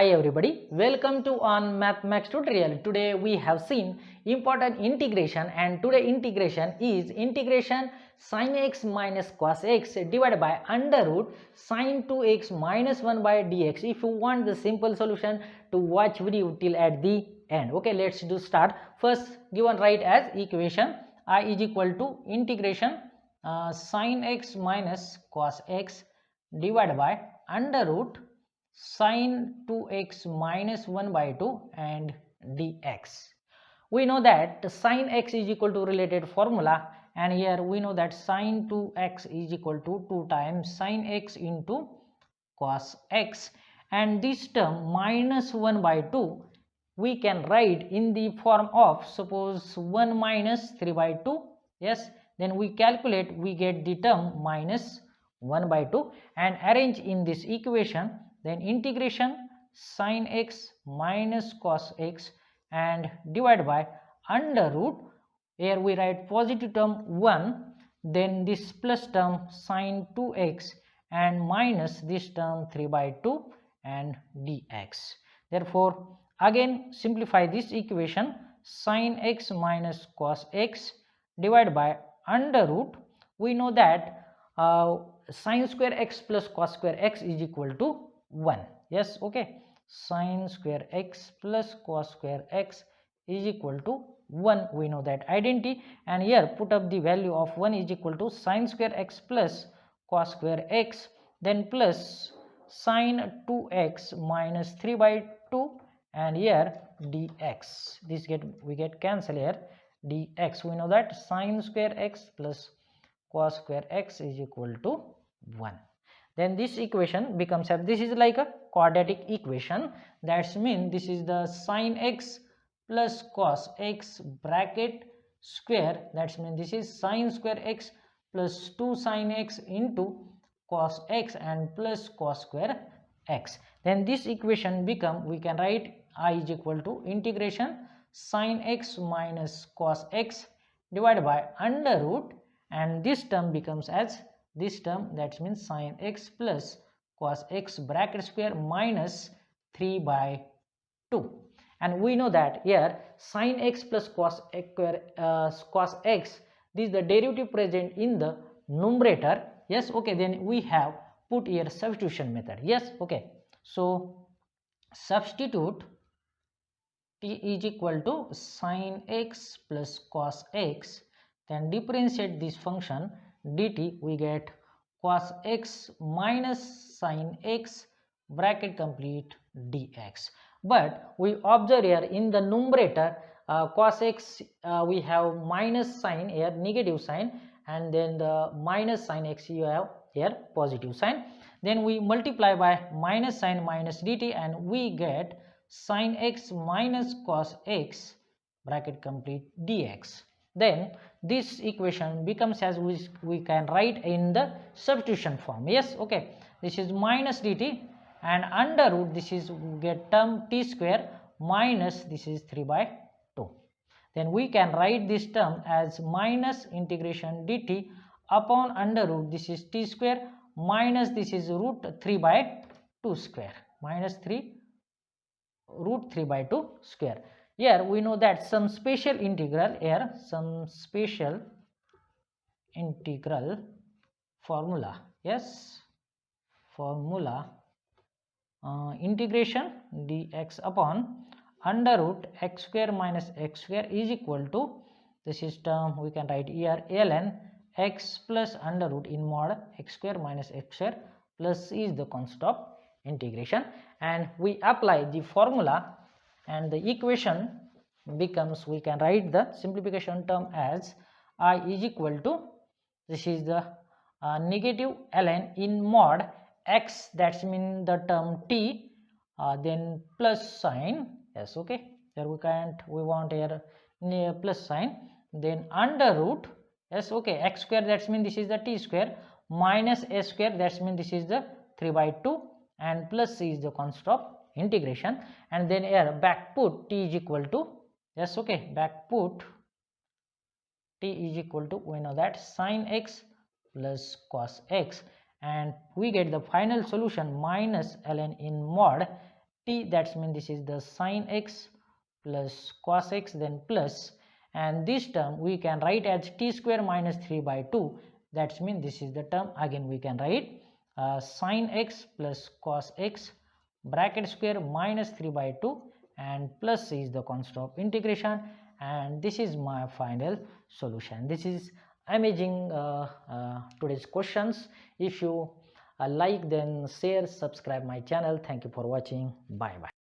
Hi everybody, welcome to on Mathmax Tutorial. Today we have seen important integration, and today integration is integration sin x minus cos x divided by under root sin 2x minus 1 by dx. If you want the simple solution, to watch video till at the end. Okay, let's do start. First, given write as equation I is equal to integration sin x minus cos x divided by under root sin 2x minus 1 by 2 and dx. We know that sin x is equal to related formula, and here we know that sin 2x is equal to 2 times sin x into cos x, and this term minus 1 by 2 we can write in the form of, suppose 1 minus 3 by 2. Yes, then we calculate, we get the term minus 1 by 2 and arrange in this equation. Then integration sin x minus cos x and divide by under root, here we write positive term 1, then this plus term sin 2x and minus this term 3 by 2 and dx. Therefore again simplify this equation, sin x minus cos x divided by under root, we know that sin square x plus cos square x is equal to 1. Yes, okay, sin square x plus cos square x is equal to 1. We know that identity, and here put up the value of 1 is equal to sin square x plus cos square x, then plus sin 2x minus 3 by 2 and here dx. This we get cancel here, dx. We know that sin square x plus cos square x is equal to 1. Then this equation becomes, this is like a quadratic equation, that means this is the sin x plus cos x bracket square, that means this is sin square x plus 2 sin x into cos x and plus cos square x. Then this equation become, we can write I is equal to integration sin x minus cos x divided by under root, and this term becomes as this term, that means sin x plus cos x bracket square minus 3 by 2. And we know that here sin x plus cos x, this is the derivative present in the numerator. Yes, okay, then we have put here substitution method. Yes, okay, so substitute t is equal to sin x plus cos x, then differentiate this function dt, we get cos x minus sin x bracket complete dx. But we observe here in the numerator cos x we have minus sign here, negative sign, and then the minus sin x you have here positive sign. Then we multiply by minus sign minus dt and we get sin x minus cos x bracket complete dx. Then this equation becomes as we can write in the substitution form. Yes, okay, this is minus dt and under root, this is get term t square minus this is 3 by 2. Then we can write this term as minus integration dt upon under root, this is t square minus this is root 3 by 2 square, minus 3 root 3 by 2 square. Here we know that some special integral, here some special integral formula. Yes, formula integration dx upon under root x square minus x square is equal to, this is term we can write here ln x plus under root in mod x square minus x square plus is the constant of integration, and we apply the formula and the equation becomes, we can write the simplification term as I is equal to, this is the negative ln in mod x, that means the term t, then plus sign. Yes, okay, there we want here plus sign, then under root, yes, okay, x square, that means this is the t square minus s square, that means this is the 3 by 2 and plus is the constant of integration, and then here back put t is equal to, yes, okay, back put t is equal to, we know that sin x plus cos x, and we get the final solution minus ln in mod t, that's mean this is the sin x plus cos x, then plus, and this term we can write as t square minus 3 by 2, that's mean this is the term. Again we can write sin x plus cos x bracket square minus 3 by 2 and plus is the constant of integration, and this is my final solution. This is amazing today's questions. If you like, then share, subscribe my channel. Thank you for watching. Bye bye.